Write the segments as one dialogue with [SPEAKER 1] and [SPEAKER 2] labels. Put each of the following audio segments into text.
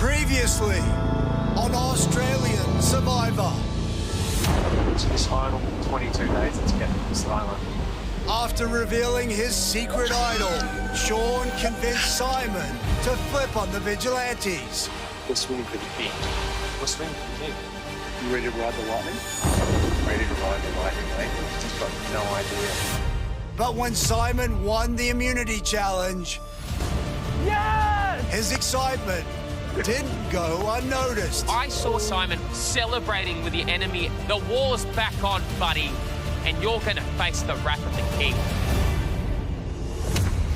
[SPEAKER 1] Previously on Australian Survivor.
[SPEAKER 2] To this final 22 days to get to this island.
[SPEAKER 1] After revealing his secret idol, Sean convinced Simon to flip on the vigilantes.
[SPEAKER 2] We're swimming for the king. We're swimming for the king. You ready to ride the lightning? Ready to ride the lightning, mate. Just got no idea.
[SPEAKER 1] But when Simon won the immunity challenge,
[SPEAKER 3] Yes!
[SPEAKER 1] his excitement didn't go unnoticed.
[SPEAKER 4] I saw Simon celebrating with the enemy. The war's back on, buddy, and you're going to face the wrath of the king.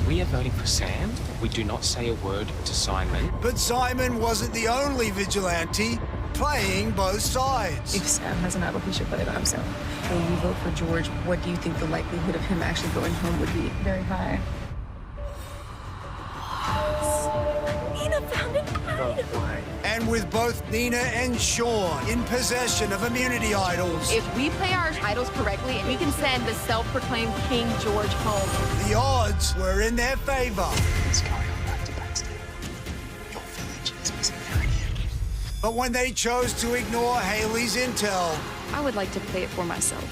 [SPEAKER 4] We are voting for Sam. We do not say a word to Simon.
[SPEAKER 1] But Simon wasn't the only vigilante playing both sides.
[SPEAKER 5] If Sam has an idol, he should play by himself. When you vote for George, what do you think the likelihood of him actually going home would be? Very high.
[SPEAKER 3] Nina found an idol.
[SPEAKER 1] And with both Nina and Sean in possession of immunity idols,
[SPEAKER 6] If we play our idols correctly, we can send the self-proclaimed King George home.
[SPEAKER 1] the odds were in their favor.
[SPEAKER 2] Let's carry on back to Baxter. Your village is missing Meridian.
[SPEAKER 1] But when they chose to ignore Haley's intel,
[SPEAKER 6] I would like to play it for myself.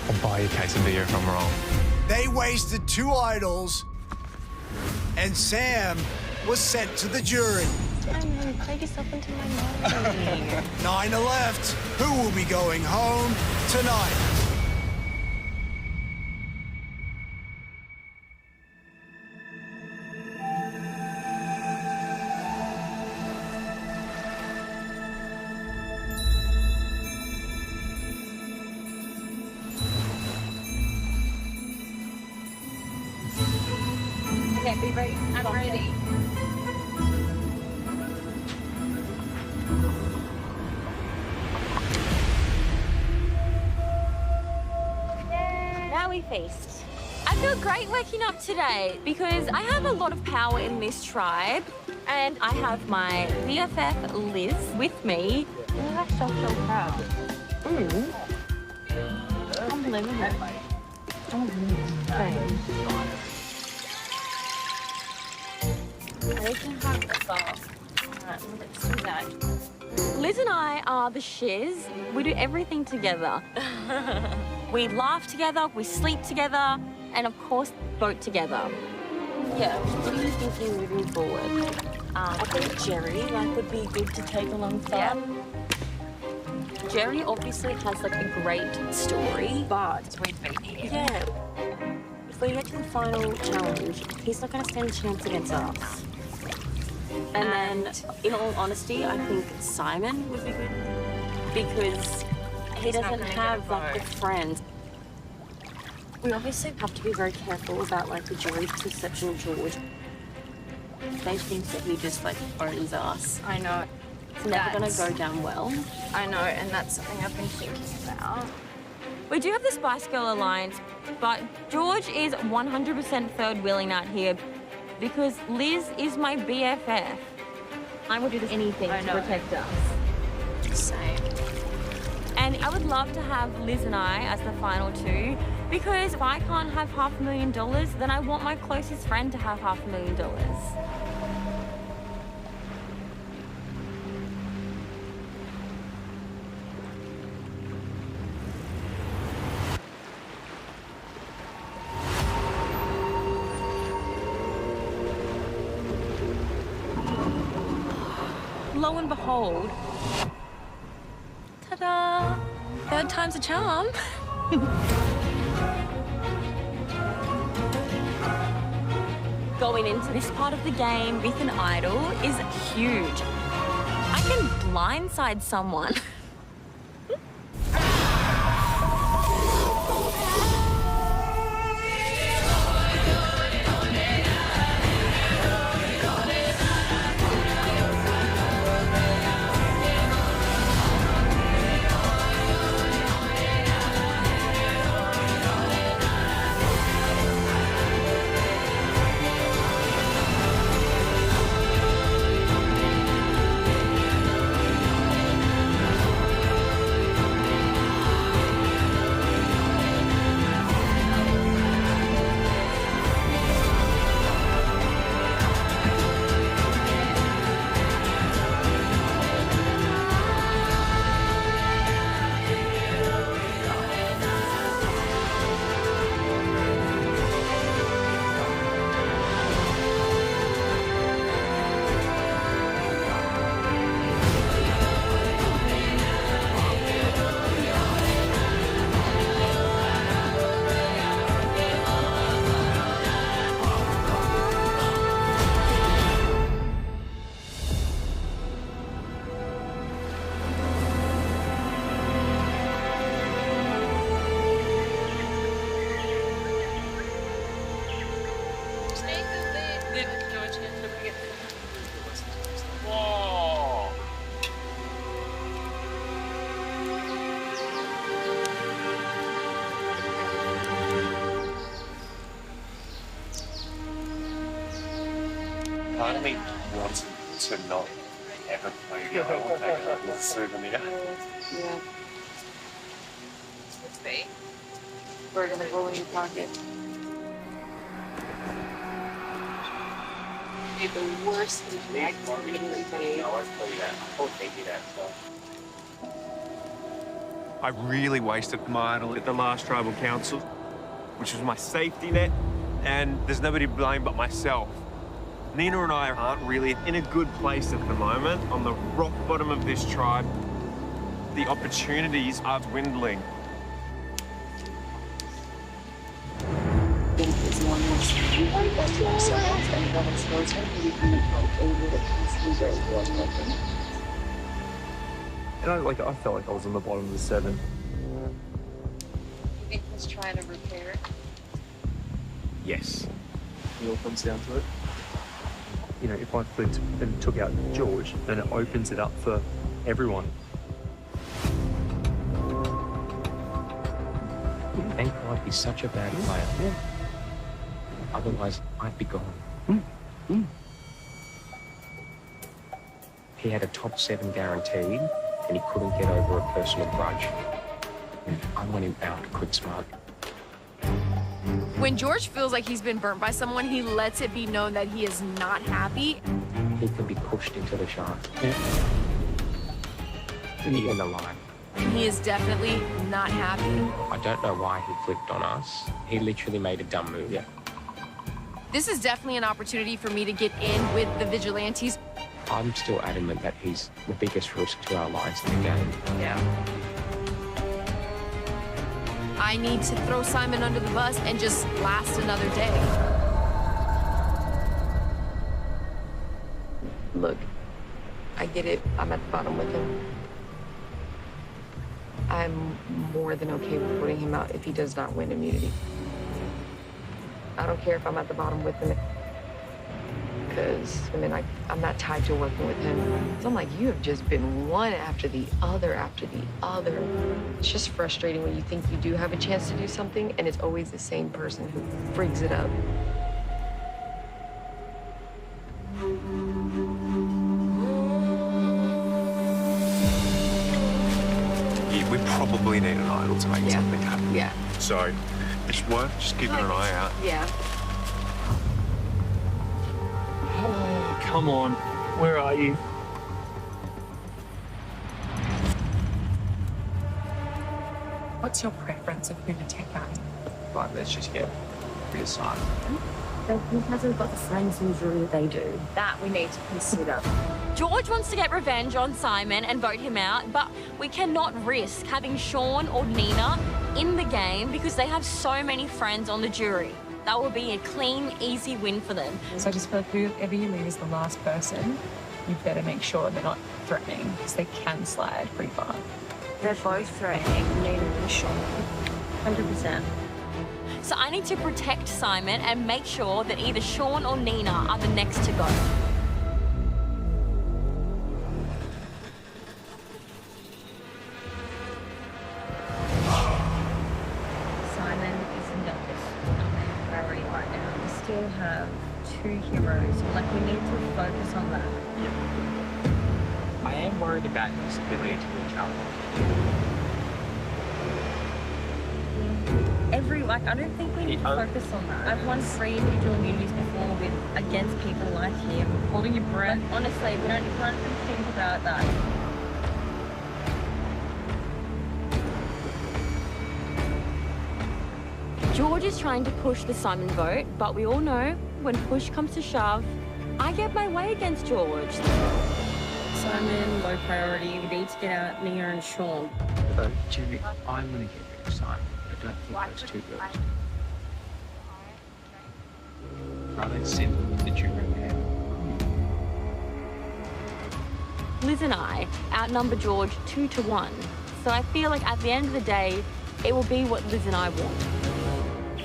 [SPEAKER 7] I'll buy you a case of beer if I'm wrong.
[SPEAKER 1] they wasted 2 idols, and Sam was sent to the jury.
[SPEAKER 3] Simon, play yourself into my mind.
[SPEAKER 1] 9 are left. Who will be going home tonight?
[SPEAKER 6] Okay, be ready. I'm ready.
[SPEAKER 3] Now we feast. I feel great waking up today because I have a lot of power in this tribe and I have my BFF Liz with me. I'm so proud. I'm living it. I can have this off. Alright, let's do that. Liz and I are the shiz. We do everything together. We laugh together, we sleep together, and of course, vote together. Yeah, what are you thinking moving forward? I think Jerry would be good to take alongside. Yeah. Jerry obviously has a great story, but sweet baby. Yeah. If we get to the final challenge, he's not going to stand a chance against us. And then, in all honesty, I think Simon would be good because he doesn't have the friends. We obviously have to be very careful about the jury's perception of George. They think that he just owns us. I know. It's never going to go down well. I know, and that's something I've been thinking about. We do have the Spice Girl Alliance, but George is 100% third wheeling out here because Liz is my BFF. I would do anything to protect us. Same. And I would love to have Liz and I as the final 2 because if I can't have $500,000, then I want my closest friend to have $500,000. Lo and behold, ta-da! Third time's a charm. Going into this part of the game with an idol is huge. I can blindside someone.
[SPEAKER 2] really want to not ever play the I will take it as a souvenir.
[SPEAKER 5] Yeah. Let's see. We're gonna roll in your pocket. Made the worst mistake I've made.
[SPEAKER 8] I really wasted my idol at the last tribal council, which was my safety net, and there's nobody to blame but myself. Nina and I aren't really in a good place at the moment. On the rock bottom of this tribe, the opportunities are dwindling.
[SPEAKER 7] And I felt like I was on the bottom of the 7.
[SPEAKER 5] You think he's trying to repair it?
[SPEAKER 7] Yes. It all comes down to it. You know, if I flipped and took out George, then it opens it up for everyone.
[SPEAKER 9] Thank God he's such a bad player. Yeah. Otherwise, I'd be gone. He had a top 7 guaranteed, and he couldn't get over a personal grudge. And I want him out quick smart.
[SPEAKER 6] When George feels like he's been burnt by someone, he lets it be known that he is not happy.
[SPEAKER 9] He can be pushed into the shaft. Yeah. Even the line.
[SPEAKER 6] And he is definitely not happy.
[SPEAKER 9] I don't know why he flipped on us. He literally made a dumb move.
[SPEAKER 7] Yeah.
[SPEAKER 6] This is definitely an opportunity for me to get in with the Vigilantes.
[SPEAKER 9] I'm still adamant that he's the biggest risk to our lives in the game.
[SPEAKER 5] Yeah.
[SPEAKER 6] I need to throw Simon under the bus and just last another day.
[SPEAKER 5] Look, I get it. I'm at the bottom with him. I'm more than okay with putting him out if he does not win immunity. I don't care if I'm at the bottom with him. Because, I mean, I'm not tied to working with him. So I'm like, you have just been one after the other after the other. It's just frustrating when you think you do have a chance to do something and it's always the same person who frigs it up.
[SPEAKER 8] Yeah, we probably need an idol to make something happen.
[SPEAKER 5] Yeah.
[SPEAKER 8] So it's worth just keeping an eye out.
[SPEAKER 5] Yeah.
[SPEAKER 7] Oh, come on. Where are you?
[SPEAKER 5] What's your preference of who to take out?
[SPEAKER 2] Right, let's just get rid of Simon.
[SPEAKER 3] He hasn't got the friends usually that they do. That we need to consider. George wants to get revenge on Simon and vote him out, but we cannot risk having Sean or Nina in the game because they have so many friends on the jury. That will be a clean, easy win for them.
[SPEAKER 10] So I just feel like whoever you leave as the last person, you better make sure they're not threatening because they can slide pretty far.
[SPEAKER 3] They're both threatening, Nina and Sean. 100%. So I need to protect Simon and make sure that either Sean or Nina are the next to go.
[SPEAKER 10] Simon is not priority right now. We still have 2 heroes. Like, we need to focus on that.
[SPEAKER 9] I am worried about his ability to reach out.
[SPEAKER 10] I don't think we need to focus on that. I've won 3 individual immunities before against people like him. Holding your breath. But honestly, we don't even think about that.
[SPEAKER 3] George is trying to push the Simon vote, but we all know when push comes to shove, I get my way against George.
[SPEAKER 10] Simon, low priority. We need to get out Nina and Sean.
[SPEAKER 9] Jerry, I'm going to get rid of Simon. I don't think those 2 girls. Rather send them to the jury now.
[SPEAKER 3] Liz and I outnumber George 2-1. So I feel like at the end of the day, it will be what Liz and I want.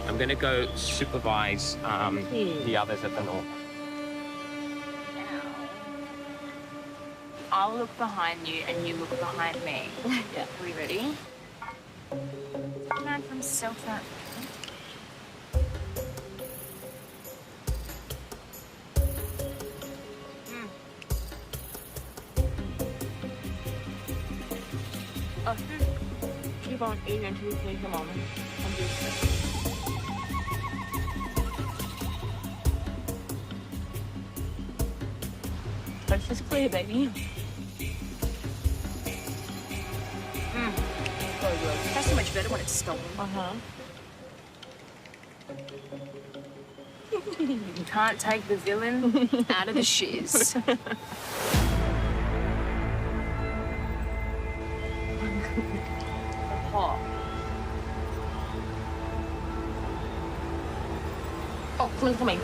[SPEAKER 9] I'm going to go supervise the others at the north.
[SPEAKER 10] I'll look behind you and you look behind me. Yeah. Are we ready? Man from South Africa.
[SPEAKER 3] Keep on eating until you finish your mom. Coast is clear, baby.
[SPEAKER 6] That's so much better when it's stolen.
[SPEAKER 10] You can't take the villain
[SPEAKER 6] Out of the shiz.
[SPEAKER 3] Hot. Oh, come for me.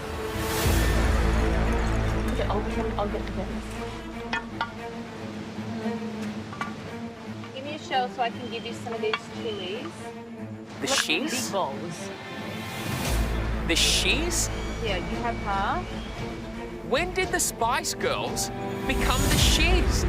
[SPEAKER 3] Okay, I'll get the things.
[SPEAKER 10] Give me a shell so I can give you some of these chilies.
[SPEAKER 4] The
[SPEAKER 3] Big
[SPEAKER 4] shiz?
[SPEAKER 3] bowls.
[SPEAKER 4] The shiz?
[SPEAKER 10] Yeah, you have half.
[SPEAKER 4] When did the Spice Girls become the shiz?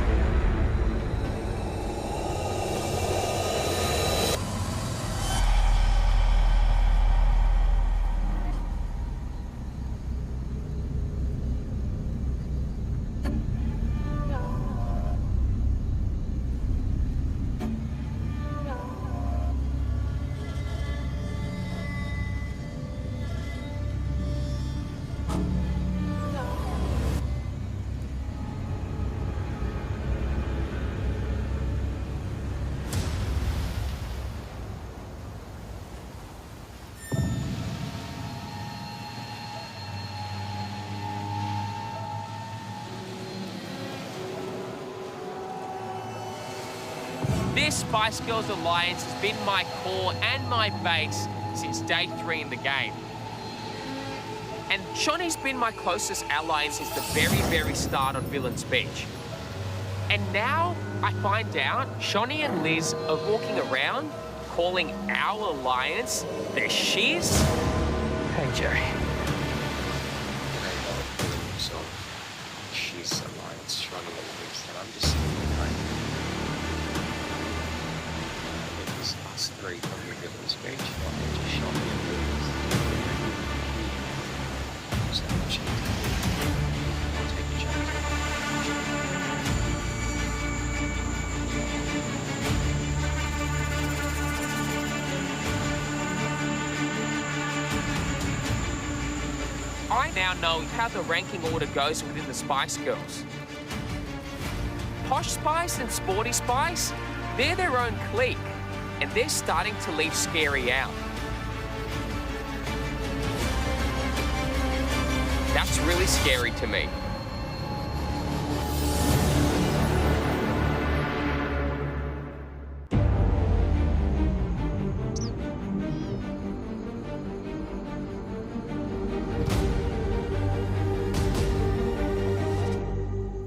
[SPEAKER 4] This Spice Girls alliance has been my core and my base since day 3 in the game. And Shaunie's been my closest ally since the very, very start on Villain's Beach. And now I find out Shaunie and Liz are walking around calling our alliance the shiz.
[SPEAKER 9] Hey, Jerry. So, she's alliance, Shaunie and Liz, and I'm just sitting behind you. It was us three from your Villain's Beach, and just Shaunie and Liz. So much I'll take a chance.
[SPEAKER 4] I now know how the ranking order goes within the Spice Girls. Posh Spice and Sporty Spice, they're their own clique, and they're starting to leave Scary out. That's really scary to me.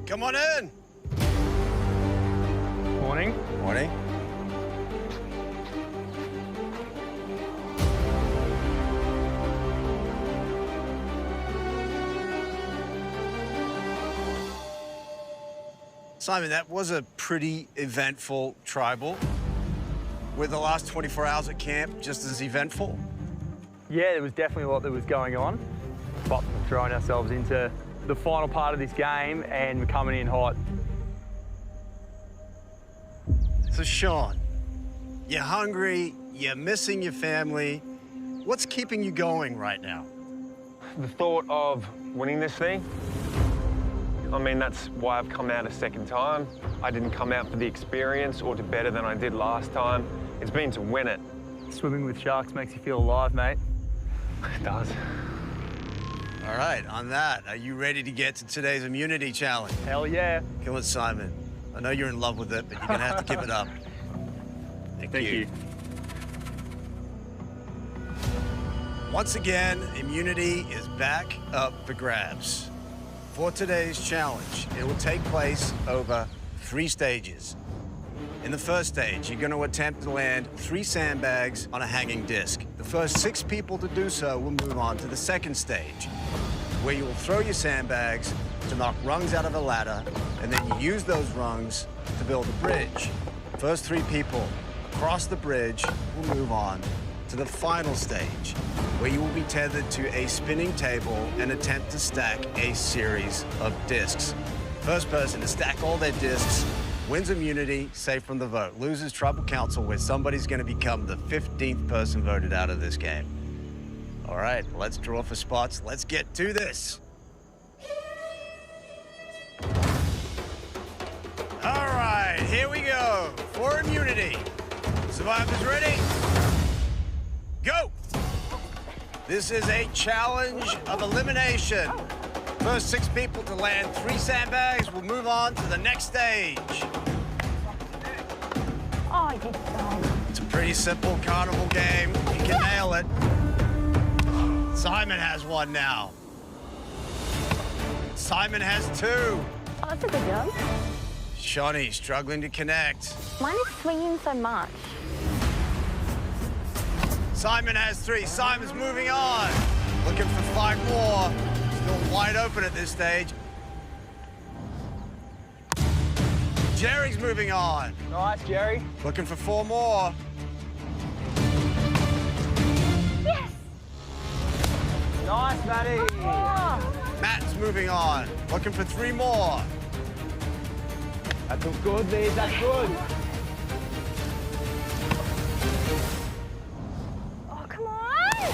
[SPEAKER 1] Come on in.
[SPEAKER 7] Morning.
[SPEAKER 1] Morning. Simon, that was a pretty eventful tribal. Were the last 24 hours at camp just as eventful?
[SPEAKER 7] Yeah, there was definitely a lot that was going on. But we're throwing ourselves into the final part of this game and we're coming in hot.
[SPEAKER 1] So, Sean, you're hungry, you're missing your family. What's keeping you going right now?
[SPEAKER 8] The thought of winning this thing, I mean, that's why I've come out a second time. I didn't come out for the experience or to better than I did last time. It's been to win it.
[SPEAKER 7] Swimming with sharks makes you feel alive, mate.
[SPEAKER 8] It does.
[SPEAKER 1] All right, on that, are you ready to get to today's immunity challenge?
[SPEAKER 7] Hell yeah.
[SPEAKER 1] Come on, Simon. I know you're in love with it, but you're gonna have to give it up. Thank you. Once again, immunity is back up for grabs. For today's challenge, it will take place over 3 stages. In the first stage, you're going to attempt to land 3 sandbags on a hanging disc. The first 6 people to do so will move on to the second stage, where you will throw your sandbags to knock rungs out of a ladder, and then you use those rungs to build a bridge. First 3 people across the bridge will move on to the final stage, where you will be tethered to a spinning table and attempt to stack a series of discs. First person to stack all their discs wins immunity, safe from the vote. Loses tribal council, where somebody's going to become the 15th person voted out of this game. All right, let's draw for spots. Let's get to this. All right, here we go. For immunity. Survivors ready? Go! This is a challenge of elimination. First 6 people to land 3 sandbags will move on to the next stage.
[SPEAKER 3] Oh, you don't.
[SPEAKER 1] It's a pretty simple carnival game. You can nail it. Simon has one now. Simon has 2.
[SPEAKER 3] Oh, that's a good job.
[SPEAKER 1] Shawnee struggling to connect.
[SPEAKER 3] Mine is swinging so much.
[SPEAKER 1] Simon has 3. Simon's moving on. Looking for 5 more. Still wide open at this stage. Jerry's moving on.
[SPEAKER 2] Nice, Jerry.
[SPEAKER 1] Looking for 4 more.
[SPEAKER 3] Yes!
[SPEAKER 2] Nice, Matty.
[SPEAKER 3] Oh.
[SPEAKER 1] Matt's moving on. Looking for 3 more.
[SPEAKER 2] That looks good, Liz. That's good.
[SPEAKER 3] Oh, come on!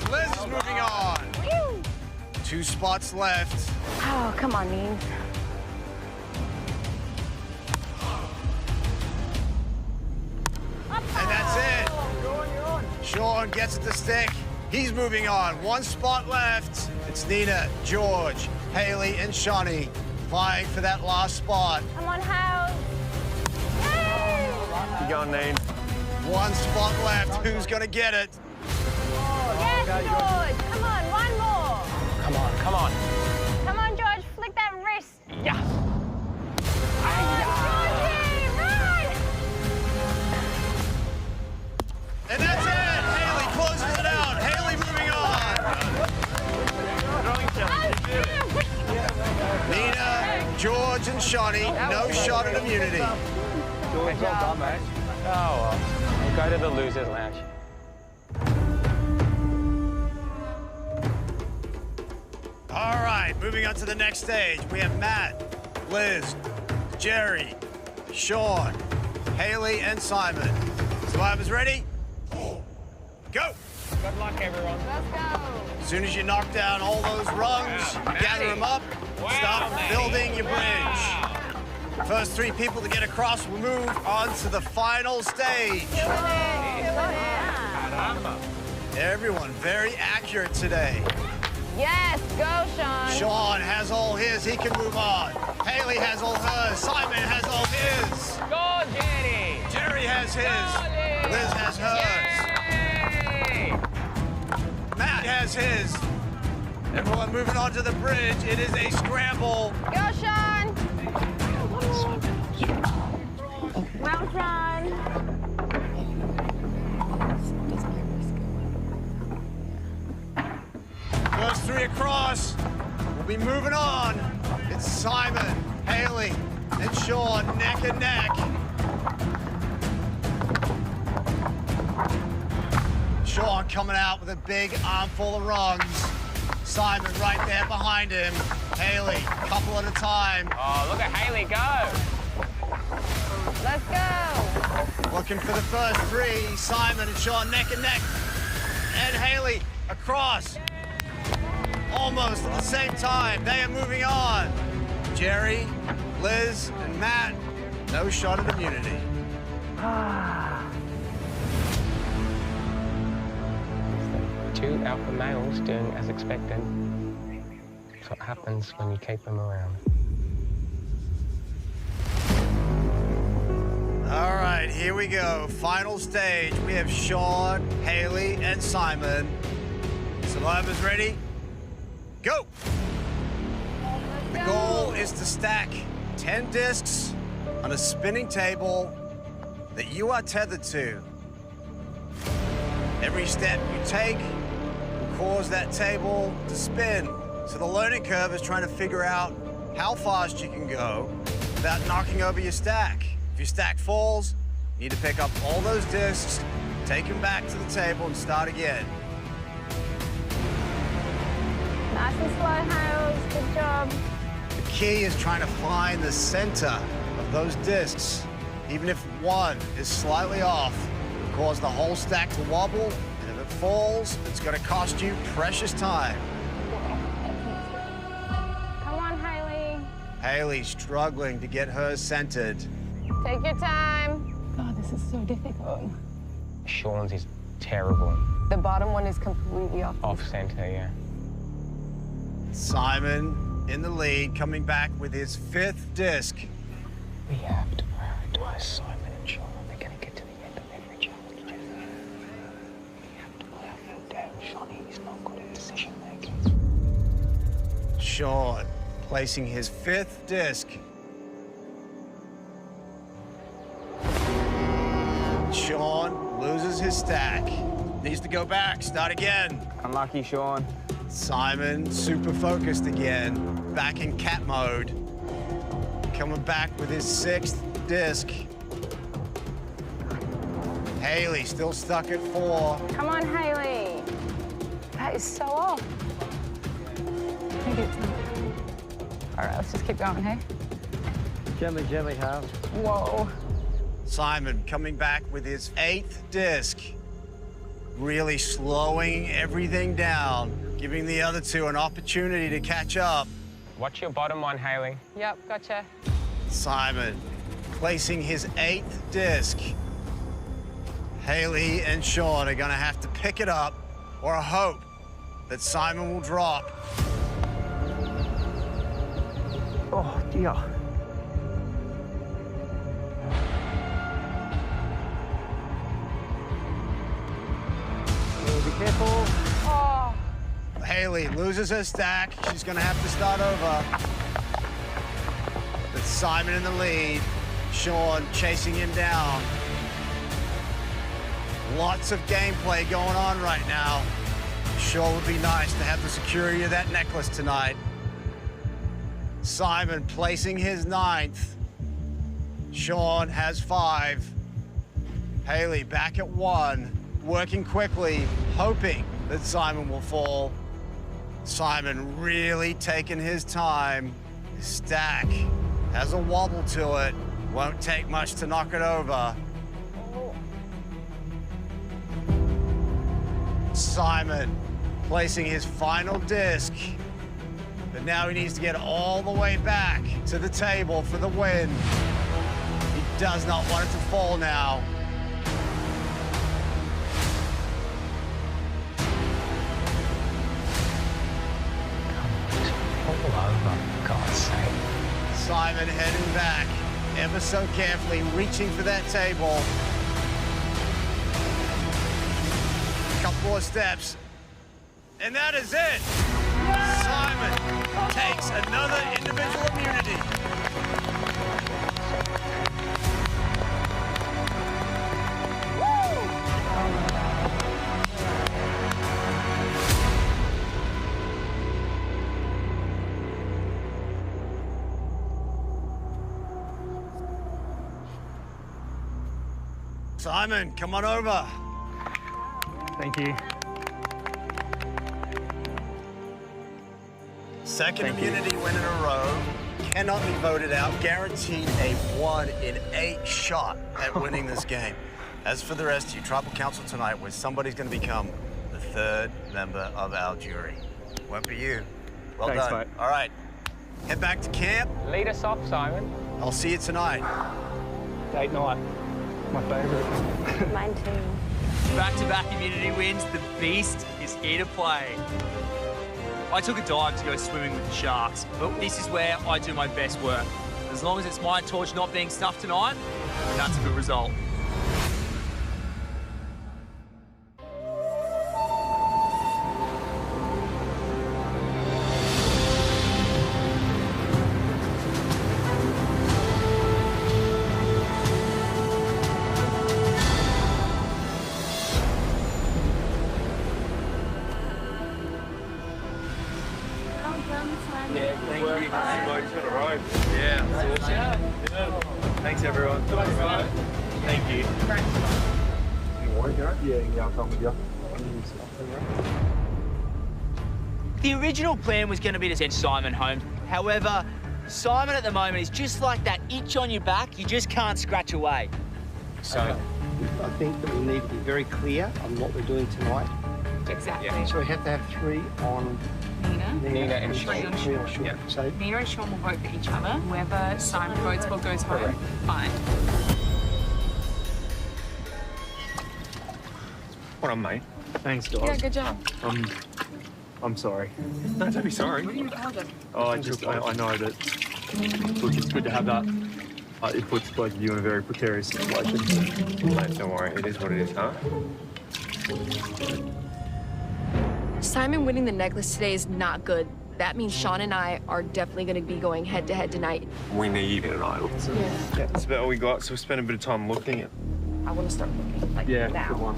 [SPEAKER 1] Liz is moving on.
[SPEAKER 3] Whew.
[SPEAKER 1] 2 spots left.
[SPEAKER 3] Oh, come on, Neen.
[SPEAKER 1] And that's it. Sean gets at the stick. He's moving on. 1 spot left. It's Nina, George, Haley, and Shawnee vying for that last spot.
[SPEAKER 3] Come on, House. Yay!
[SPEAKER 8] You going, Nate?
[SPEAKER 1] 1 spot left. Who's gonna get it?
[SPEAKER 3] Yes, George. Come on, 1 more.
[SPEAKER 2] Come on, come on.
[SPEAKER 3] Come on, George. Flick that wrist.
[SPEAKER 2] Yeah.
[SPEAKER 3] Georgie, run!
[SPEAKER 1] And that's it. Haley closes it out. Haley moving on. Nina, George, and Shawnee, no shot at immunity.
[SPEAKER 2] George, well done, mate. Oh, well. We'll go to the loser's lounge.
[SPEAKER 1] All right, moving on to the next stage. We have Matt, Liz, Jerry, Sean, Haley, and Simon. Survivors ready? Go!
[SPEAKER 2] Good luck, everyone.
[SPEAKER 6] Let's go.
[SPEAKER 1] As soon as you knock down all those rungs, you gather them up, start building your bridge. First 3 people to get across will move on to the final stage. Everyone very accurate today.
[SPEAKER 6] Yes, go, Sean.
[SPEAKER 1] Sean has all his, he can move on. Haley has all hers, Simon has all his.
[SPEAKER 4] Go, Jerry!
[SPEAKER 1] Jerry has his, Liz has hers. Matt has his. Everyone moving on to the bridge. It is a scramble.
[SPEAKER 6] Go, Sean.
[SPEAKER 3] Well done.
[SPEAKER 1] First 3 across. We'll be moving on. It's Simon, Haley, and Sean neck and neck. Sean coming out with a big armful of rungs. Simon right there behind him. Haley, couple at a time.
[SPEAKER 4] Oh, look at Haley go!
[SPEAKER 6] Let's go.
[SPEAKER 1] Looking for the first 3. Simon and Sean neck and neck. And Haley across. Almost at the same time. They are moving on. Jerry, Liz, and Matt, no shot at immunity.
[SPEAKER 9] 2 alpha males doing as expected. That's what happens when you keep them around.
[SPEAKER 1] All right, here we go. Final stage. We have Sean, Haley, and Simon. Survivors ready? Go! The goal is to stack 10 discs on a spinning table that you are tethered to. Every step you take will cause that table to spin. So the learning curve is trying to figure out how fast you can go without knocking over your stack. If your stack falls, you need to pick up all those discs, take them back to the table, and start again.
[SPEAKER 3] Nice and slow, Hales. Good job.
[SPEAKER 1] The key is trying to find the center of of those discs, even if one is slightly off, will cause the whole stack to wobble, and if it falls, it's going to cost you precious time.
[SPEAKER 11] Come on, Hailey.
[SPEAKER 1] Hailey's struggling to get hers centered.
[SPEAKER 11] Take your time.
[SPEAKER 10] God, this is so difficult.
[SPEAKER 9] Sean's is terrible.
[SPEAKER 5] The bottom one is completely off.
[SPEAKER 9] Off center, yeah.
[SPEAKER 1] Simon in the lead, coming back with his 5th disc.
[SPEAKER 9] We have to prioritize Simon and Sean. They're going to get to the end of every challenge. We have to put our foot down. Shawnee is not good at decision making.
[SPEAKER 1] Sean placing his 5th disc. Sean loses his stack. Needs to go back, start again.
[SPEAKER 2] Unlucky, Sean.
[SPEAKER 1] Simon, super focused again, back in cat mode. Coming back with his 6th disc. Hailey still stuck at 4.
[SPEAKER 11] Come on, Hailey. That is so off. All right, let's just keep going, hey?
[SPEAKER 2] Gently, gently, Hal.
[SPEAKER 11] Whoa.
[SPEAKER 1] Simon coming back with his 8th disc. Really slowing everything down, giving the other 2 an opportunity to catch up.
[SPEAKER 9] Watch your bottom one, Hailey.
[SPEAKER 11] Yep, gotcha.
[SPEAKER 1] Simon placing his 8th disc. Hailey and Sean are gonna have to pick it up or hope that Simon will drop.
[SPEAKER 2] Oh, dear. Be careful.
[SPEAKER 11] Oh.
[SPEAKER 1] Hailey loses her stack. She's gonna have to start over. With Simon in the lead, Sean chasing him down. Lots of gameplay going on right now. Sure would be nice to have the security of that necklace tonight. Simon placing his 9th. Sean has 5. Hailey back at 1, working quickly, hoping that Simon will fall. Simon really taking his time. His stack has a wobble to it. Won't take much to knock it over. Simon placing his final disc. But now he needs to get all the way back to the table for the win. He does not want it to fall now.
[SPEAKER 9] God's sake.
[SPEAKER 1] Simon heading back, ever so carefully, reaching for that table. Couple more steps, and that is it. Simon takes another individual immunity. Simon, come on over.
[SPEAKER 2] Thank you.
[SPEAKER 1] Second immunity win in a row. Cannot be voted out. Guaranteed a 1 in 8 shot at winning this game. As for the rest of you, Tribal Council tonight, where somebody's going to become the 3rd member of our jury. Won't be you. Well
[SPEAKER 2] Thanks,
[SPEAKER 1] done.
[SPEAKER 2] mate.
[SPEAKER 1] All right. Head back to camp.
[SPEAKER 9] Lead us off, Simon.
[SPEAKER 1] I'll see you tonight.
[SPEAKER 2] Date night. My favourite.
[SPEAKER 11] Mine too.
[SPEAKER 12] Back-to-back immunity wins. The beast is here to play. I took a dive to go swimming with the sharks, but this is where I do my best work. As long as it's my torch not being stuffed tonight, that's a good result.
[SPEAKER 2] Thanks, everyone. Thank you.
[SPEAKER 12] The original plan was going to be to send Simon home. However, Simon at the moment is just like that itch on your back you just can't scratch away.
[SPEAKER 4] So,
[SPEAKER 13] I think that we need to be very clear on what we're doing tonight.
[SPEAKER 6] Exactly.
[SPEAKER 13] So we have to have 3 on
[SPEAKER 4] Nina and Sean.
[SPEAKER 13] 3 on Sean.
[SPEAKER 4] Yeah.
[SPEAKER 13] So
[SPEAKER 6] Nina and Sean will vote for each other. Whoever Simon votes for goes home. Fine.
[SPEAKER 8] What on, mate?
[SPEAKER 7] Thanks, guys.
[SPEAKER 6] Yeah, good job.
[SPEAKER 7] I'm sorry.
[SPEAKER 8] No, don't be sorry.
[SPEAKER 6] What are you apologizing?
[SPEAKER 7] Oh, I know that. Look, it's good to have that. It puts both of you in a very precarious situation.
[SPEAKER 8] Mate, don't worry. It is what it is, huh?
[SPEAKER 6] Simon winning the necklace today is not good. That means Sean and I are definitely going to be going head-to-head tonight.
[SPEAKER 8] We need an idol.
[SPEAKER 6] Yeah.
[SPEAKER 8] That's about all we got, so we spent a bit of time looking at.
[SPEAKER 6] I want to start looking like
[SPEAKER 7] Yeah,
[SPEAKER 6] now.
[SPEAKER 7] good one.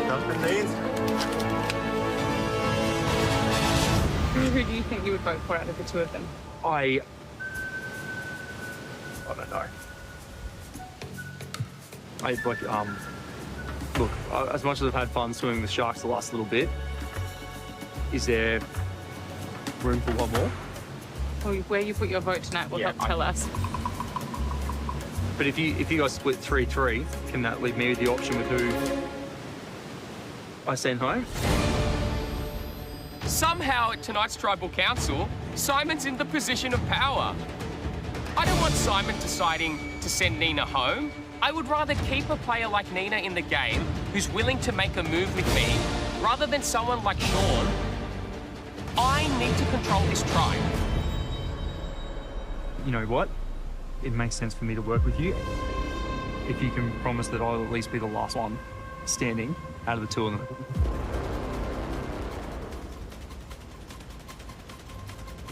[SPEAKER 8] Nothing needs.
[SPEAKER 6] Who do you think you would vote for out of the two of them?
[SPEAKER 7] I don't know. Look, as much as I've had fun swimming with sharks the last little bit, is there room for one more?
[SPEAKER 6] Well, where you put your vote tonight will help tell us.
[SPEAKER 7] But if you guys split 3-3, can that leave me with the option with who I send home?
[SPEAKER 4] Somehow at tonight's tribal council, Simon's in the position of power. I don't want Simon deciding to send Nina home. I would rather keep a player like Nina in the game who's willing to make a move with me rather than someone like Sean. I need to control this tribe.
[SPEAKER 7] You know what? It makes sense for me to work with you. If you can promise that I'll at least be the last one standing out of the two of them.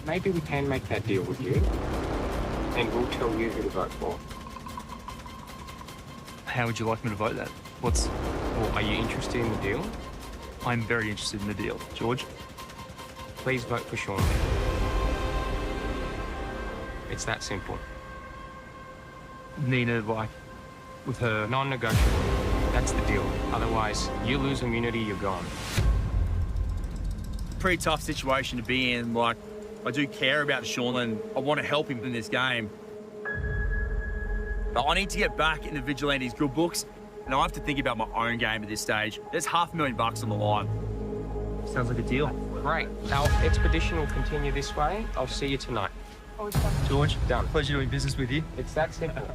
[SPEAKER 2] Maybe we can make that deal with you, and we'll tell you who to vote for.
[SPEAKER 7] How would you like me to vote that?
[SPEAKER 2] Well, are you interested in the deal?
[SPEAKER 7] I'm very interested in the deal. George?
[SPEAKER 2] Please vote for Sean. It's that simple.
[SPEAKER 7] Nina, like, with her...
[SPEAKER 2] Non-negotiable. That's the deal. Otherwise, you lose immunity, you're gone.
[SPEAKER 12] Pretty tough situation to be in. Like, I do care about Sean and I want to help him in this game. But I need to get back in the Vigilante's good books, and I have to think about my own game at this stage. There's $500,000 on the line.
[SPEAKER 7] Sounds like a deal.
[SPEAKER 2] Great. Our expedition will continue this way. I'll see you tonight.
[SPEAKER 7] George,
[SPEAKER 2] Done.
[SPEAKER 7] Pleasure doing business with you.
[SPEAKER 2] It's that simple.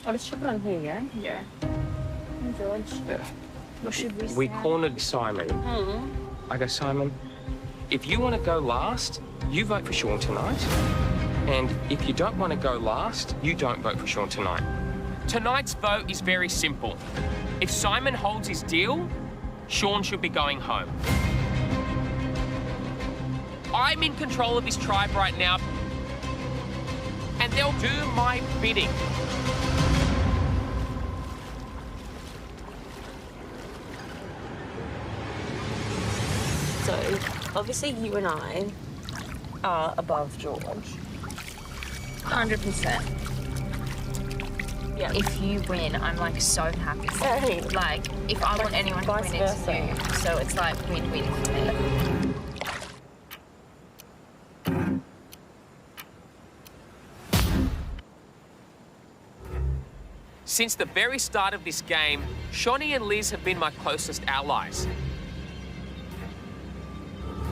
[SPEAKER 10] Oh, let's check it on here, yeah?
[SPEAKER 6] Yeah.
[SPEAKER 10] Hey, George. What should we say?
[SPEAKER 2] We cornered Simon. I go, Simon, if you want to go last, you vote for Sean tonight. And if you don't want to go last, you don't vote for Sean tonight. Tonight's vote is very simple. If Simon holds his deal, Sean should be going home. I'm in control of this tribe right now, and they'll do my bidding.
[SPEAKER 3] So, obviously you and I are above George.
[SPEAKER 10] 100%.
[SPEAKER 3] Yeah.
[SPEAKER 10] If you win, I'm like so happy.
[SPEAKER 3] Same.
[SPEAKER 10] Like, if I want anyone to
[SPEAKER 3] vice
[SPEAKER 10] win, it's
[SPEAKER 3] versa.
[SPEAKER 10] you. So it's like win-win for me.
[SPEAKER 4] Since the very start of this game, Shawnee and Liz have been my closest allies.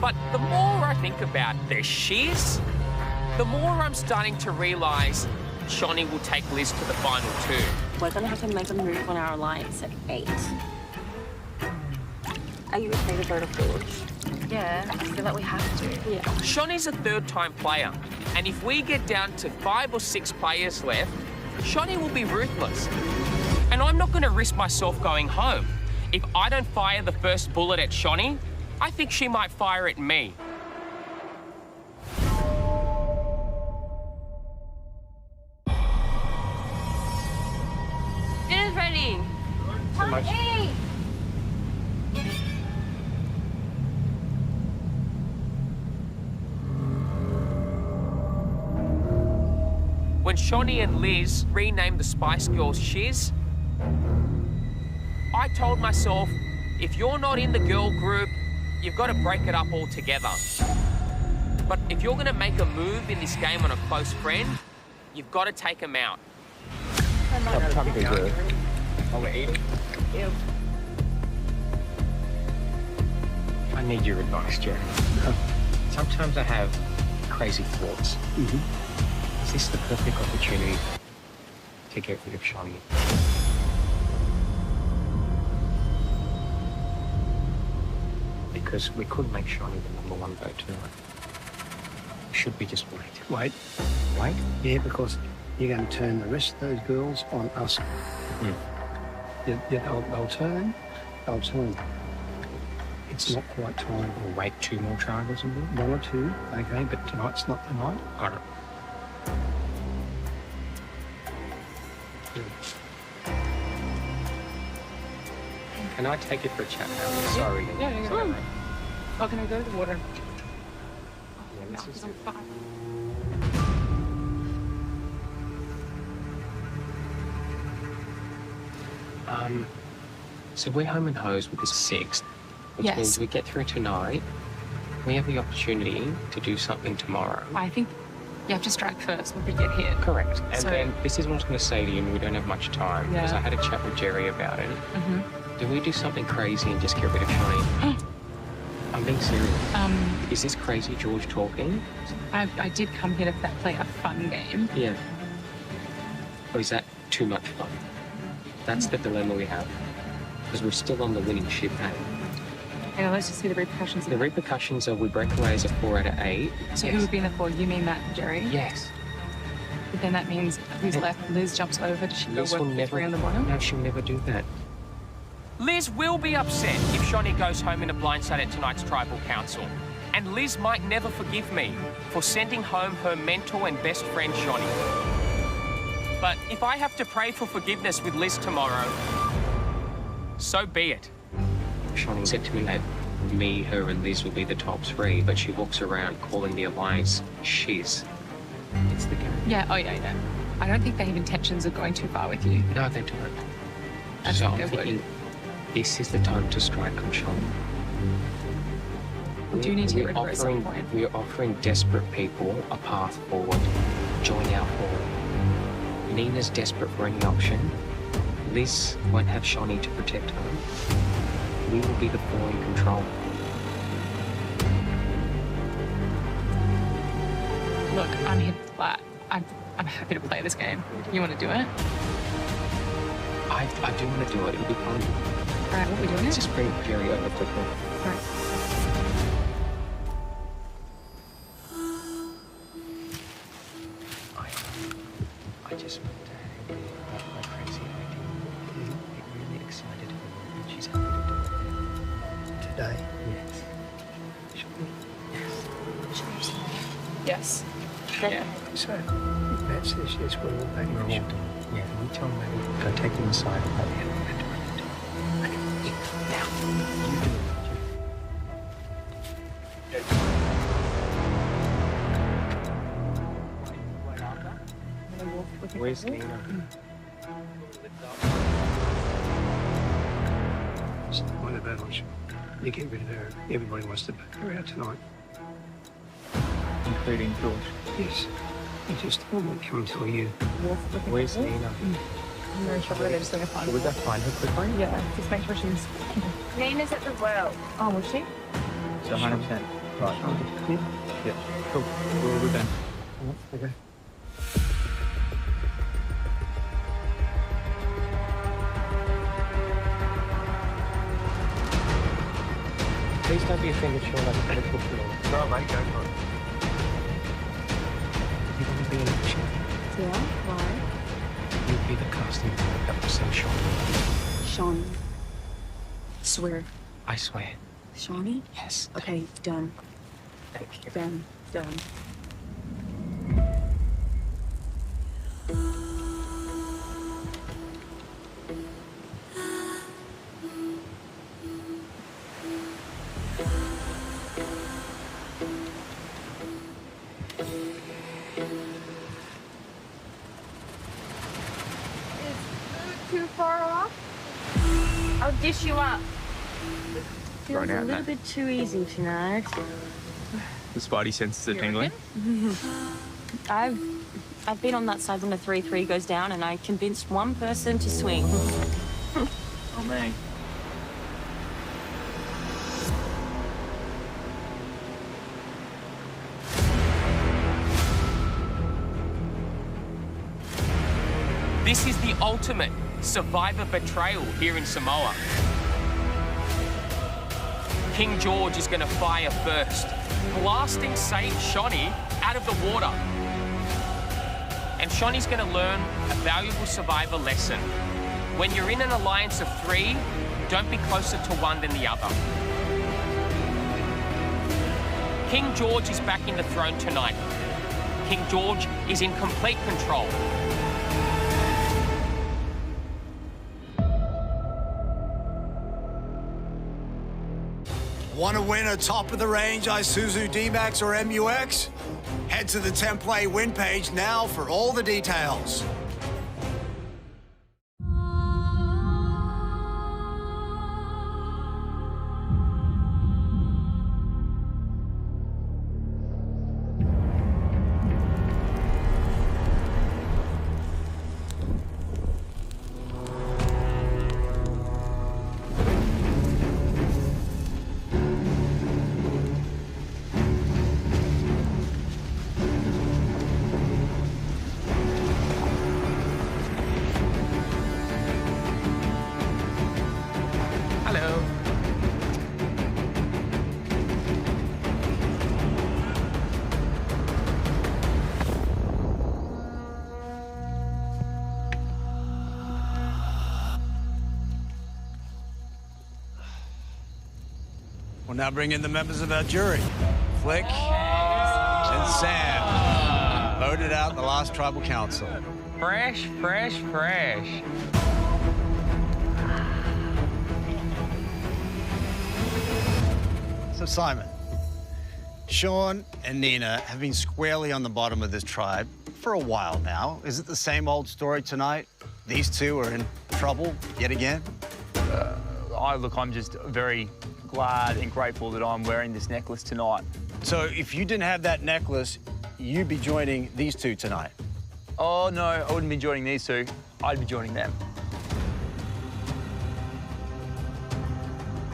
[SPEAKER 4] But the more I think about their shears, the more I'm starting to realise Shawnee will take Liz to the final two.
[SPEAKER 3] We're gonna have to make a move on our alliance at 8. Are you okay to vote of George?
[SPEAKER 10] Yeah, I feel like we have to.
[SPEAKER 3] Yeah.
[SPEAKER 4] Shawnee's a third-time player, and if we get down to 5 or 6 players left, Shawnee will be ruthless. And I'm not going to risk myself going home. If I don't fire the first bullet at Shawnee, I think she might fire at me.
[SPEAKER 3] Dinner's ready. Come eat.
[SPEAKER 4] when Shawnee and Liz renamed the Spice Girls Shiz, I told myself, if you're not in the girl group, you've got to break it up altogether. But if you're going to make a move in this game on a close friend, you've got to take him out.
[SPEAKER 2] While we're eating.
[SPEAKER 10] Ew.
[SPEAKER 2] I need your advice, Jerry. Sometimes I have crazy thoughts. Is this the perfect opportunity to get rid of Shawnee? Because we could make Shawnee the #1 vote tonight. Should we just wait?
[SPEAKER 13] Wait.
[SPEAKER 2] Wait?
[SPEAKER 13] Yeah, because you're going to turn the rest of those girls on us. They'll turn. It's not quite time.
[SPEAKER 2] We'll wait 2 more trials and
[SPEAKER 13] One or two, okay, but tonight's not the night.
[SPEAKER 2] Got it. Can I take it for a chat now? Sorry.
[SPEAKER 10] Yeah. Oh, can I go to the water?
[SPEAKER 2] Yeah, this is it. So we're home and hosed with the 6th, which
[SPEAKER 6] Yes.
[SPEAKER 2] means we get through tonight. We have the opportunity to do something tomorrow.
[SPEAKER 6] I think you have to strike first when we get here.
[SPEAKER 2] Correct. And
[SPEAKER 6] So-
[SPEAKER 2] then this is what I was going to say to you, and we don't have much time, because
[SPEAKER 6] Yeah.
[SPEAKER 2] I had a chat with Jerry about it.
[SPEAKER 6] Mm-hmm.
[SPEAKER 2] Do we do something crazy and just get rid of Shawnee? I'm being serious. Is this crazy George talking?
[SPEAKER 6] I did come here to play a fun game.
[SPEAKER 2] Yeah. Or is that too much fun? That's the dilemma we have. Because we're still on the winning ship, hey?
[SPEAKER 6] Okay, let's just see the repercussions.
[SPEAKER 2] The repercussions are we break away as a 4 out of 8.
[SPEAKER 6] So who would be in the 4? You mean Matt and Jerry?
[SPEAKER 2] Yes.
[SPEAKER 6] But then that means who's left? Liz jumps over. Does she go
[SPEAKER 2] Liz
[SPEAKER 6] work
[SPEAKER 2] will
[SPEAKER 6] with the
[SPEAKER 2] never,
[SPEAKER 6] 3 on the bottom?
[SPEAKER 2] no, she'll never do that.
[SPEAKER 4] Liz will be upset if Shawnee goes home in a blindside at tonight's tribal council. And Liz might never forgive me for sending home her mentor and best friend, Shawnee. But if I have to pray for forgiveness with Liz tomorrow, so be it.
[SPEAKER 2] Shawnee said to me that me, her, and Liz will be the top 3, but she walks around calling the alliance shiz. It's the game.
[SPEAKER 6] Yeah, yeah. I don't think they have intentions of going too far with you.
[SPEAKER 2] No, they don't.
[SPEAKER 6] I
[SPEAKER 2] So
[SPEAKER 6] think
[SPEAKER 2] I'm
[SPEAKER 6] they would.
[SPEAKER 2] thinking this is the time to strike on Shawnee.
[SPEAKER 6] We do need to get rid of her at some point.
[SPEAKER 2] We're offering desperate people a path forward. Join our forward. Nina's desperate for any option. Liz won't have Shawnee to protect her. We will be the 4 in control.
[SPEAKER 6] Look, I'm here. I'm happy to play this game. You want to do it?
[SPEAKER 2] I do want to do it. It'll be fun.
[SPEAKER 6] All right, what are we doing?
[SPEAKER 2] Just bring Jerry over quickly.
[SPEAKER 6] All right.
[SPEAKER 2] I just want to hang out my crazy idea. Get really excited and she's happy to do it.
[SPEAKER 13] Today.
[SPEAKER 2] Yes.
[SPEAKER 6] Yes.
[SPEAKER 13] Yeah. So, Matt says yes, we're all back.
[SPEAKER 2] We're all done. Yeah, we tell them maybe go take them aside and let them do it. Now, you do it. Where's Nina?
[SPEAKER 13] It's the point of battle. You get rid of her. Everybody wants to back her out tonight.
[SPEAKER 7] Including George.
[SPEAKER 13] Yes. He just won't come and tell you.
[SPEAKER 2] Where's Nina?
[SPEAKER 6] I'm very sure they're just going to find
[SPEAKER 2] Will we go find her quickly?
[SPEAKER 6] Yeah, just make sure she's...
[SPEAKER 10] Nina's at the well.
[SPEAKER 6] Oh, was she?
[SPEAKER 7] So 100%. Right. Yeah. Cool. We're done.
[SPEAKER 13] Okay.
[SPEAKER 2] Please don't be offended, Sean. I'm going to talk to you.
[SPEAKER 8] No, mate, go for it.
[SPEAKER 2] You want to be in a picture?
[SPEAKER 14] Yeah, why?
[SPEAKER 2] You'll be the casting director that will send Sean.
[SPEAKER 14] Shawnee. Swear.
[SPEAKER 2] I swear.
[SPEAKER 14] Shawnee?
[SPEAKER 2] Yes.
[SPEAKER 14] Okay, done.
[SPEAKER 2] Thank you.
[SPEAKER 14] Done.
[SPEAKER 10] dish you up. Feels
[SPEAKER 2] Right
[SPEAKER 10] a
[SPEAKER 2] out,
[SPEAKER 10] little
[SPEAKER 2] mate.
[SPEAKER 10] bit too easy tonight.
[SPEAKER 12] The spidey senses are
[SPEAKER 10] You
[SPEAKER 12] tingling.
[SPEAKER 3] I've been on that side when a 3-3 goes down, and I convinced one person to swing.
[SPEAKER 12] Oh, man.
[SPEAKER 4] This is the ultimate survivor betrayal here in Samoa. King George is going to fire first, blasting Saint Shawnee out of the water. And Shawnee's going to learn a valuable survivor lesson. When you're in an alliance of 3, don't be closer to one than the other. King George is back in the throne tonight. King George is in complete control.
[SPEAKER 1] Want to win a top-of-the-range Isuzu D-Max or MUX? Head to the Template win page now for all the details.
[SPEAKER 2] Hello.
[SPEAKER 1] We'll now bring in the members of our jury. Flick and Sam, voted out in the last tribal council.
[SPEAKER 2] Fresh, fresh, fresh.
[SPEAKER 1] So, Simon, Sean and Nina have been squarely on the bottom of this tribe for a while now. Is it the same old story tonight? These two are in trouble yet again?
[SPEAKER 12] Look, I'm just very glad and grateful that I'm wearing this necklace tonight.
[SPEAKER 1] So, if you didn't have that necklace, you'd be joining these two tonight.
[SPEAKER 12] Oh, no, I wouldn't be joining these two. I'd be joining them.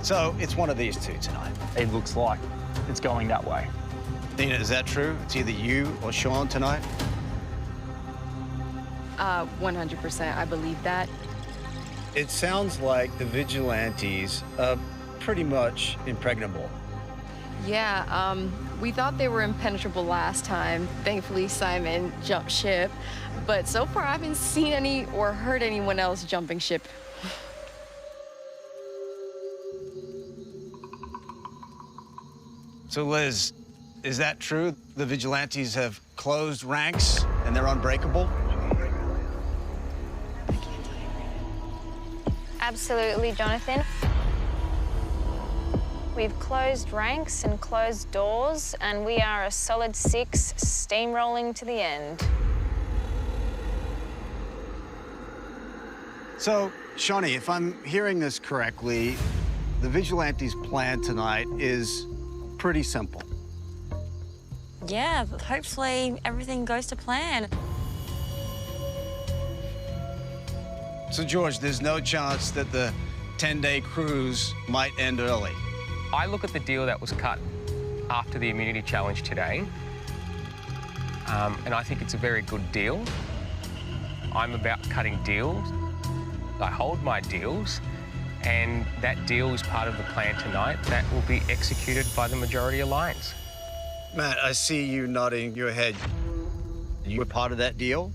[SPEAKER 1] So, it's one of these two tonight.
[SPEAKER 12] It looks like it's going that way.
[SPEAKER 1] Nina, is that true? It's either you or Sean tonight?
[SPEAKER 6] 100%, I believe that.
[SPEAKER 1] It sounds like the vigilantes are pretty much impregnable.
[SPEAKER 6] Yeah, we thought they were impenetrable last time. Thankfully, Simon jumped ship. But so far, I haven't seen any or heard anyone else jumping ship.
[SPEAKER 1] So, Liz, is that true? The vigilantes have closed ranks and they're unbreakable?
[SPEAKER 15] Absolutely, Jonathan. We've closed ranks and closed doors, and we are a solid 6 steamrolling to the end.
[SPEAKER 1] So, Shawnee, if I'm hearing this correctly, the vigilantes' plan tonight is pretty simple.
[SPEAKER 3] Yeah, hopefully everything goes to plan.
[SPEAKER 1] So, George, there's no chance that the 10-day cruise might end early?
[SPEAKER 2] I look at the deal that was cut after the immunity challenge today, and I think it's a very good deal. I'm about cutting deals. I hold my deals, and that deal is part of the plan tonight that will be executed by the majority alliance.
[SPEAKER 1] Matt, I see you nodding your head. You were part of that deal?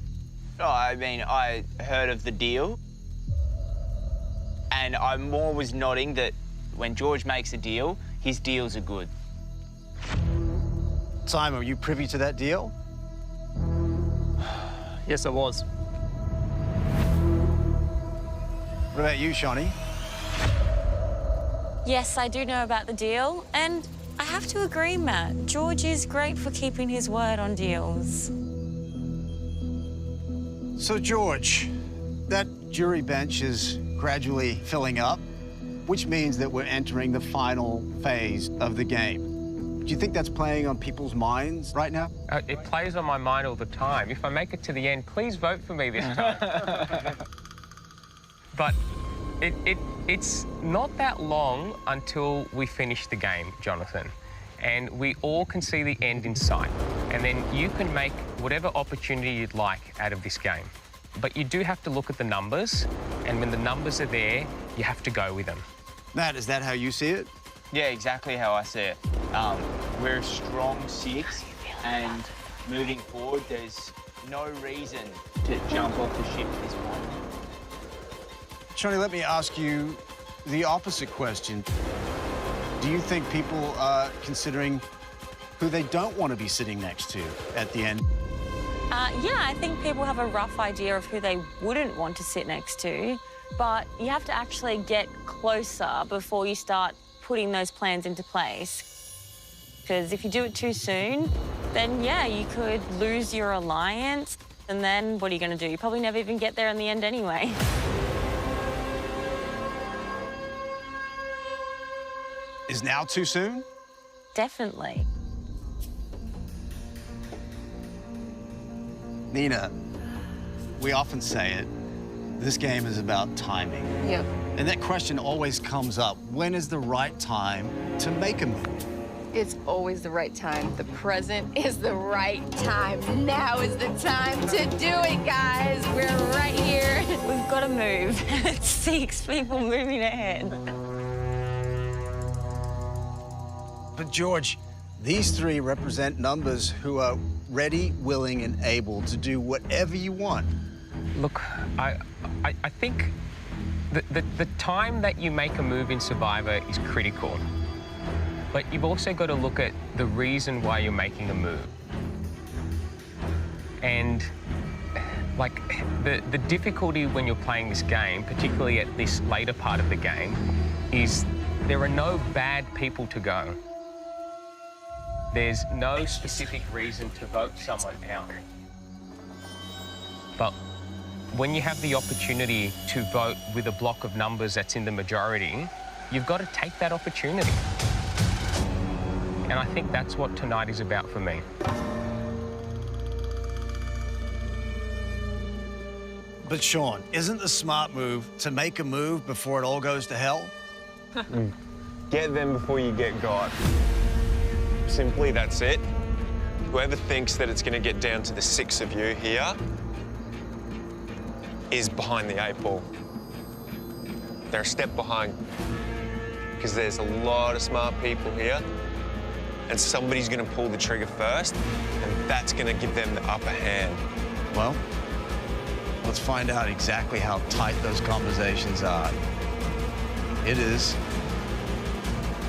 [SPEAKER 16] Oh, I mean, I heard of the deal, and I more was nodding that when George makes a deal, his deals are good.
[SPEAKER 1] Simon, were you privy to that deal?
[SPEAKER 12] Yes, I was.
[SPEAKER 1] What about you, Shawnee?
[SPEAKER 3] Yes, I do know about the deal, and I have to agree, Matt. George is great for keeping his word on deals.
[SPEAKER 1] So, George, that jury bench is gradually filling up. which means that we're entering the final phase of the game. Do you think that's playing on people's minds right now?
[SPEAKER 2] It plays on my mind all the time. If I make it to the end, please vote for me this time. But it's not that long until we finish the game, Jonathan. And we all can see the end in sight. And then you can make whatever opportunity you'd like out of this game. But you do have to look at the numbers, and when the numbers are there, you have to go with them.
[SPEAKER 1] Matt, is that how you see it?
[SPEAKER 16] Yeah, exactly how I see it. We're a strong 6, and moving forward, there's no reason to jump off the ship at this point.
[SPEAKER 1] Shawnee, let me ask you the opposite question. Do you think people are considering who they don't want to be sitting next to at the end?
[SPEAKER 3] Yeah, I think people have a rough idea of who they wouldn't want to sit next to, but you have to actually get closer before you start putting those plans into place. Because if you do it too soon, then yeah, you could lose your alliance, and then what are you going to do? You probably never even get there in the end anyway.
[SPEAKER 1] Is now too soon?
[SPEAKER 3] Definitely.
[SPEAKER 1] Nina, we often say it, this game is about timing.
[SPEAKER 6] Yep.
[SPEAKER 1] And that question always comes up. When is the right time to make a move?
[SPEAKER 6] It's always the right time. The present is the right time. Now is the time to do it, guys. We're right here.
[SPEAKER 3] We've got to move. It's 6 people moving ahead.
[SPEAKER 1] But George, these 3 represent numbers who are ready, willing, and able to do whatever you want.
[SPEAKER 2] Look, I think the time that you make a move in Survivor is critical. But you've also got to look at the reason why you're making a move. And, like, the difficulty when you're playing this game, particularly at this later part of the game, is there are no bad people to go. There's no specific reason to vote someone out. But when you have the opportunity to vote with a block of numbers that's in the majority, you've got to take that opportunity. And I think that's what tonight is about for me.
[SPEAKER 1] But Sean, isn't the smart move to make a move before it all goes to hell?
[SPEAKER 8] Get them before you get God. Simply, that's it. Whoever thinks that it's going to get down to the 6 of you here is behind the 8 ball. They're a step behind. Because there's a lot of smart people here, and somebody's going to pull the trigger first, and that's going to give them the upper hand.
[SPEAKER 1] Well, let's find out exactly how tight those conversations are. It is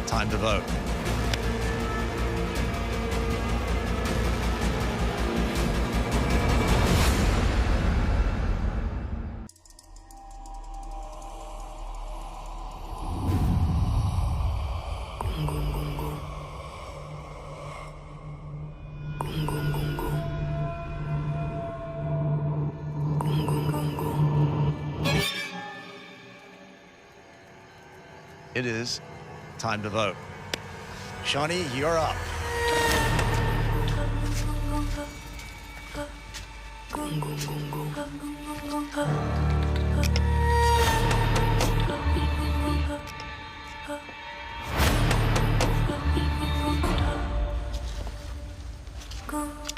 [SPEAKER 1] time to vote. It is time to vote. Shawnee, you're up.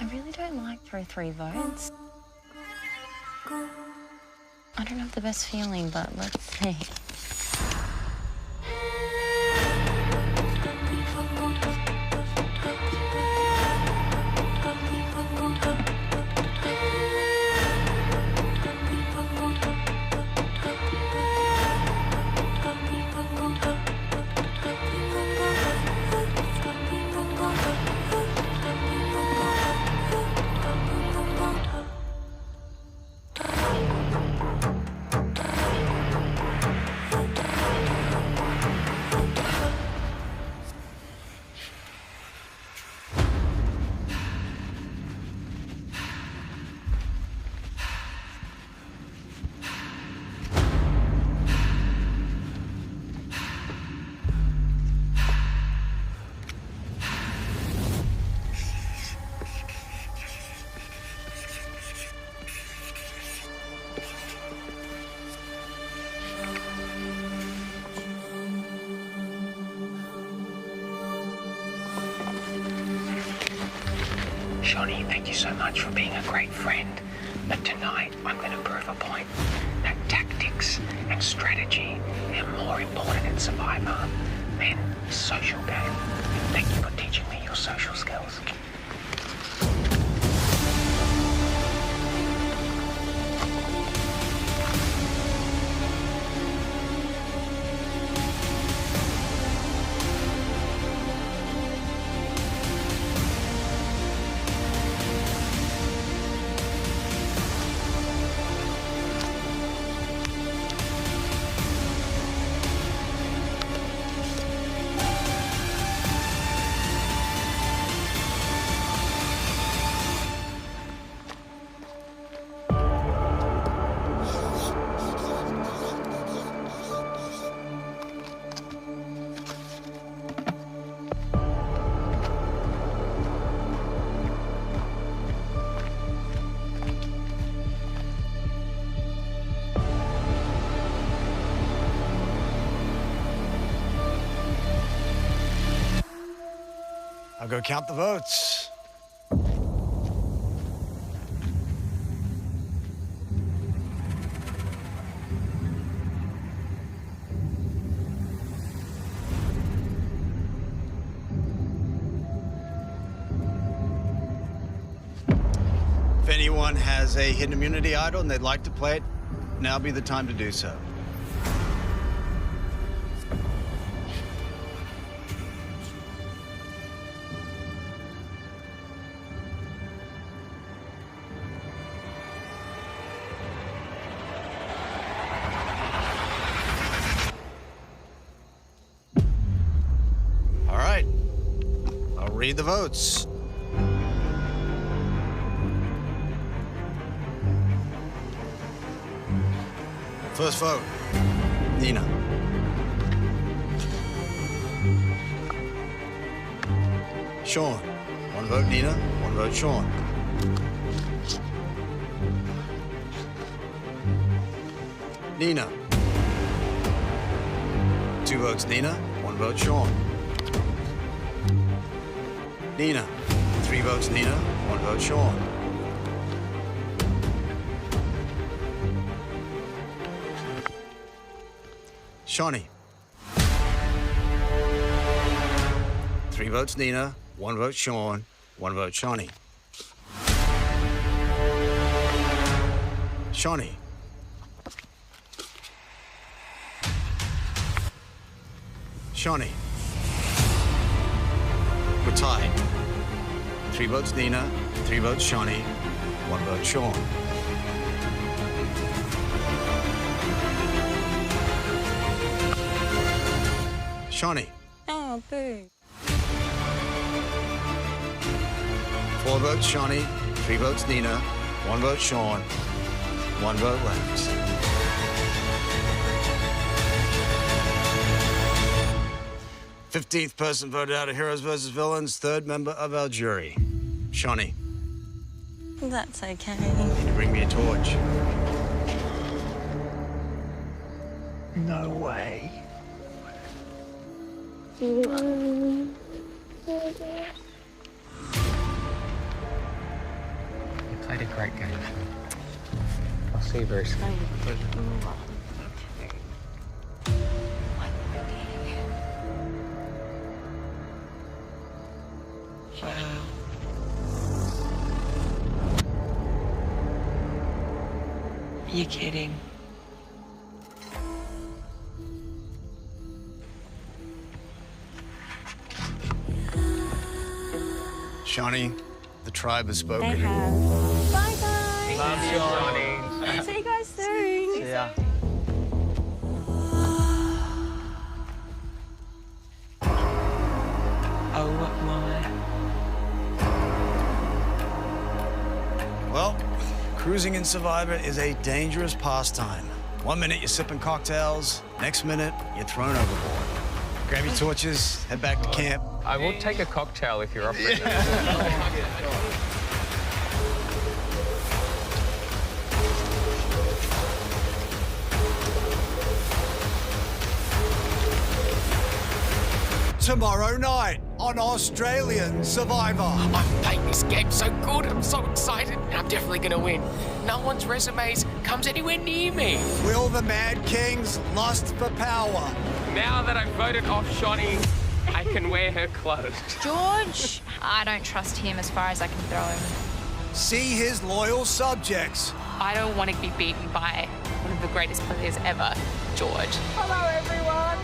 [SPEAKER 3] I really don't like 3 votes. I don't have the best feeling, but let's see.
[SPEAKER 9] Shawnee, thank you so much for being a great friend. But tonight, I'm going to prove a point that tactics and strategy are more important in Survivor than social game. Thank you for teaching me your social skills.
[SPEAKER 1] I'll go count the votes. If anyone has a hidden immunity idol and they'd like to play it, now be the time to do so. All right, I'll read the votes. First vote, Nina. Sean. One vote, Nina. One vote, Sean. Nina. 2 votes, Nina. 1 vote, Sean. Nina. 3 votes, Nina. 1 vote, Sean. Shawnee. 3 votes, Nina. 1 vote, Sean. 1 vote, Shawnee. Shawnee. Shawnee. We're tied. 3 votes, Nina. 3 votes, Shawnee. 1 vote, Sean. Shawnee.
[SPEAKER 3] Oh, boo.
[SPEAKER 1] 4 votes, Shawnee. 3 votes, Nina. 1 vote, Sean. 1 vote left. th person voted out of Heroes versus Villains, 3rd member of our jury. Shawnee,
[SPEAKER 3] That's okay.
[SPEAKER 1] can you bring me a torch?
[SPEAKER 9] No way.
[SPEAKER 2] You played a great game. I'll see you very soon.
[SPEAKER 14] You're kidding.
[SPEAKER 1] Shawnee, the tribe has spoken.
[SPEAKER 3] They have. Bye, guys.
[SPEAKER 2] Love you, Shawnee.
[SPEAKER 3] See you guys soon.
[SPEAKER 2] See ya.
[SPEAKER 14] Oh my.
[SPEAKER 1] Well, cruising in Survivor is a dangerous pastime. 1 minute you're sipping cocktails, next minute you're thrown overboard. Grab your torches, head back to camp.
[SPEAKER 2] I will take a cocktail if you're offering.
[SPEAKER 1] Tomorrow night. on Australian Survivor.
[SPEAKER 4] I'm playing this game so good, I'm so excited, and I'm definitely gonna win. No one's resumes comes anywhere near me.
[SPEAKER 1] Will the Mad Kings lust for power?
[SPEAKER 2] Now that I've voted off Shonny, I can wear her clothes.
[SPEAKER 15] George, I don't trust him as far as I can throw him.
[SPEAKER 1] See his loyal subjects.
[SPEAKER 17] I don't want to be beaten by one of the greatest players ever, George.
[SPEAKER 11] Hello, everyone.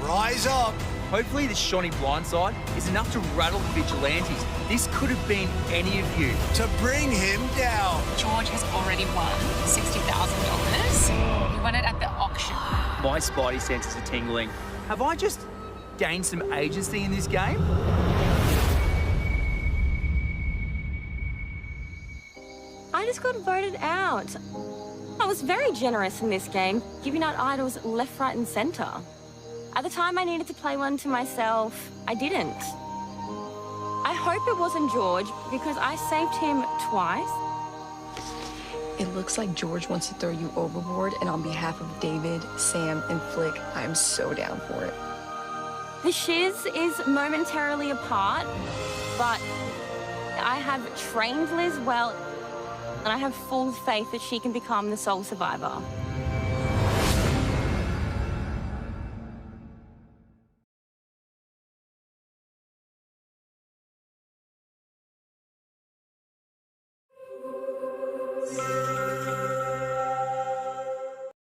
[SPEAKER 1] Rise up.
[SPEAKER 12] Hopefully this Shonny blindside is enough to rattle the vigilantes. This could have been any of you.
[SPEAKER 1] To bring him down.
[SPEAKER 17] George has already won $60,000. He won it at the auction.
[SPEAKER 12] My spidey senses are tingling. Have I just gained some agency in this game?
[SPEAKER 3] I just got voted out. I was very generous in this game, giving out idols left, right, and center. At the time I needed to play one to myself, I didn't. I hope it wasn't George, because I saved him twice.
[SPEAKER 6] It looks like George wants to throw you overboard, and on behalf of David, Sam, and Flick, I am so down for it.
[SPEAKER 3] The shiz is momentarily apart, but I have trained Liz well, and I have full faith that she can become the sole survivor.